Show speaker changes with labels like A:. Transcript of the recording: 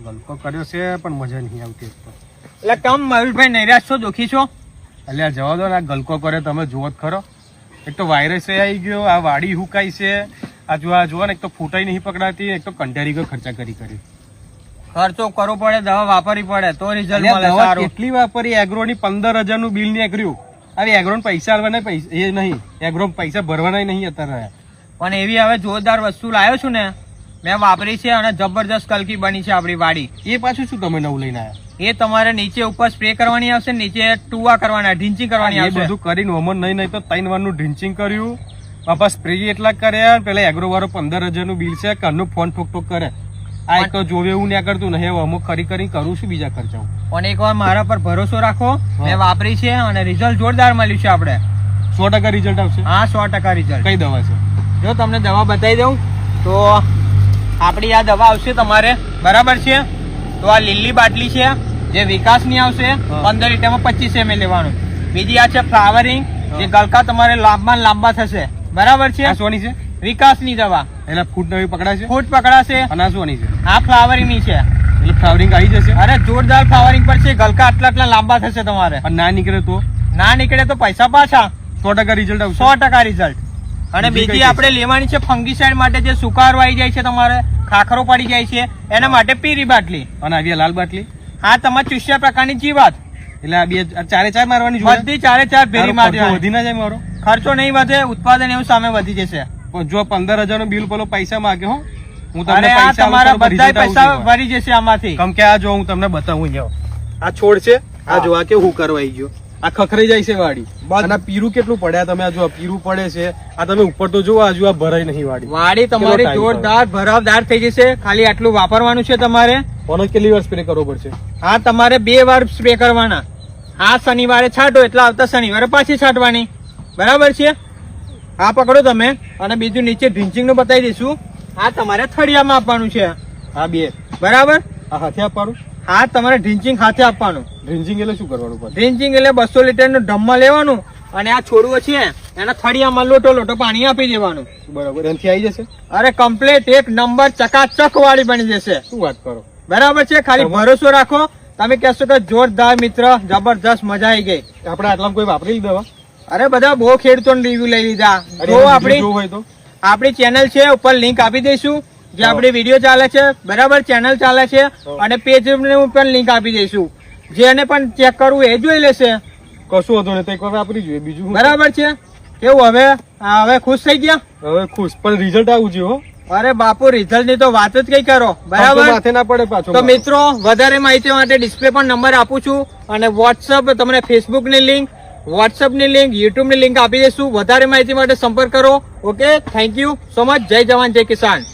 A: ગલકો કર્યો છે પણ મજા નહીં આવતી.
B: એટલે કમ મયુરભાઈ નૈરાશ છો, દુખી છો?
A: અલ્યા જવા દો ને, આ ગલકો કરે તમે જુઓ જ ખરો. એક તો વાયરસ આવી ગયો, આ વાડી હુકાઈ છે, આ જુઓ ને, એક તો ફૂટાઈ નહીં પકડાતી, એક તો કંટાળી ગયો ખર્ચા કરી.
B: ખર્ચો કરવો પડે, દવા વાપરવી પડે તો રિઝલ્ટ મળે.
A: દવા
B: સારું
A: કેટલી વાપરી? એગ્રો ની 15,000 નું બિલ નીકળ્યું. હવે એગ્રો પૈસા આવવાના એ નહીં, એગ્રો પૈસા ભરવાના નહીં અત્યારે.
B: પણ એવી હવે જોરદાર વસ્તુ લાવ્યો છું ને, મેં વાપરી છે અને જબરજસ્ત કલકી બની છે આપડી વાડી.
A: એ પાછું શું તમે નવું લઈને આવ્યા?
B: એ તમારે નીચે ઉપર સ્પ્રે કરવાની આવશે, નીચે ટુવા કરવાના, ઢીંચિંગ કરવાની
A: એ
B: આવશે.
A: બધું કરીને ઓમર નહીં તો 3 વાર નું ઢીંચિંગ કર્યું, બાપા સ્પ્રે એટલા કર્યા. પેલા એગ્રો વાળો 15,000 નું બિલ છે, ઘરનું ફોન ઠોક કરે. આ એક તો જોવે એવું નહીં કરતું નહીં, અમુક કરી કરું છું બીજા ખર્ચાઓ.
B: પણ એકવાર મારા પર ભરોસો રાખો, મેં વાપરી છે અને રિઝલ્ટ જોરદાર મળ્યું છે. આપણે
A: 100% રિઝલ્ટ આવશે.
B: હા, 100% રિઝલ્ટ.
A: કઈ દવા છે?
B: જો તમને દવા બતાવી દઉં તો આપડી આ દવા આવશે તમારે, બરાબર છે? તો આ લીલી બાટલી છે જે વિકાસની આવશે, 15 લીટરમાં 25 ml લેવાનું. બીજી આ છે ફ્લાવરિંગ, જે ગલકા તમારે લાંબા થશે, બરાબર છે?
A: આ સોની છે?
B: વિકાસની દવા.
A: એટલે ફૂટ નવી પકડાશે?
B: ફૂટ પકડાશે.
A: અને આ સોની છે?
B: આ ફ્લાવરિંગ ની છે.
A: એટલે ફ્લાવરિંગ આવી જશે?
B: અરે જોરદાર ફ્લાવરિંગ પર છે, ગલકા આટલા લાંબા થશે તમારે.
A: અને ના નીકળે તો?
B: ના નીકળે તો પૈસા પાછા.
A: 100% રિઝલ્ટ આવશે.
B: 100% રિઝલ્ટ. અને બીજી આપણે લેવાની છે ફંગીસાઇડ માટે, જે સુકારો આવી જાય છે તમારે, ખાખરો પડી જાય છે, એના માટે પીરી બાટલી.
A: અને આવી લાલ બાટલી?
B: હા, તમારે ચૂસ્યા પ્રકારની જીવાત.
A: એટલે આ બે ચારે મારવાની જોઈએ?
B: બધી 4 ભેરી મારવાની.
A: વધી ના જાય મારો?
B: ખર્ચો નહીં વધે, ઉત્પાદન એવું સામે વધી જશે.
A: જો 15,000 નું બિલ પેલો પૈસા માંગે હો, હું
B: અરે આ તમારા બધા પૈસા ભરી જશે આમાંથી.
A: કેમ કે આ જો હું તમને બતાવું, જાઓ આ છોડ છે, આ જો આ કેવું કરવાઈ ગયો, આ ખખરાઈ જાય છે વાડી. અને પીરું કેટલું પડ્યા, તમે આ જો પીરું પડે છે, આ તમે ઉપર તો જો આજુ આ ભરાઈ નહીં
B: વાડી તમારી જોરદાર ભરાવદાર થઈ જશે. ખાલી આટલું વાપરવાનું છે તમારે.
A: ઓનો કેટલી વાર સ્પ્રે કરવો પડશે?
B: હા, તમારે 2 વાર સ્પ્રે કરવાના. આ શનિવારે છાંટો એટલે આવતા શનિવારે પાછી છાંટવાની, બરાબર છે? આ પકડો તમે. અને બીજું નીચે ઢીંચિંગ નું બતાવી દઈશું. આ તમારે થળિયામાં આપવાનું છે.
A: આ બે
B: બરાબર?
A: આ હાથે આપવાનું?
B: હા, તમારે ઢીંચિંગ હાથે આપવાનું.
A: ડ્રિંચિંગ એટલે શું કરવાનું?
B: ડ્રિંચિંગ એટલે 200 લીટર નું ઢમમાં લેવાનું અને આ છોડવો છે એના થળિયામાં લોટો પાણી આપી દેવાનું.
A: બરાબર, એનાથી આવી જશે?
B: અરે કમ્પ્લીટ 1 નંબર ચકાચક વાળી બની જશે.
A: શું વાત કરો?
B: બરાબર છે? ખાલી ભરોસો રાખો. તમે કહેશો કે જોરદાર મિત્ર, જબરદસ્ત, મજા આવી ગઈ.
A: આપણે આટલામાં કોઈ વાપરી દવા?
B: અરે બધા બહુ ખેડૂતો રિવ્યુ લઈ લીધા. જો આપણી ચેનલ છે, ઉપર લિંક આપી દઈશું, જે આપણી વિડીયો ચાલે છે, બરાબર? ચેનલ ચાલે છે અને પેજ પણ લિંક આપી દઈશું. જેને પણ ચેક કરવું એ જોઈ લેશે.
A: કશું વાંધો નહીં, એક વાર વાપરી જોઈએ. બીજું
B: બરાબર છે? કેવું હવે ખુશ થઈ ગયા?
A: હવે ખુશ, પણ રિઝલ્ટ આવું જોઈએ હો.
B: અરે બાપુ, રિઝલ્ટ ની તો વાત જ કઈ કરો, બરાબર?
A: માથે ના પડે પાછો.
B: તો મિત્રો, વધારે માહિતી માટે ડિસ્પ્લે પર નંબર આપું છું અને વોટ્સઅપ, તમને ફેસબુક ની લિંક, વોટ્સઅપ ની લિંક, યુટ્યુબ ની લિંક આપી દઈશું. વધારે માહિતી માટે સંપર્ક કરો. Okay, thank you so much. જય જવાન, જય કિસાન.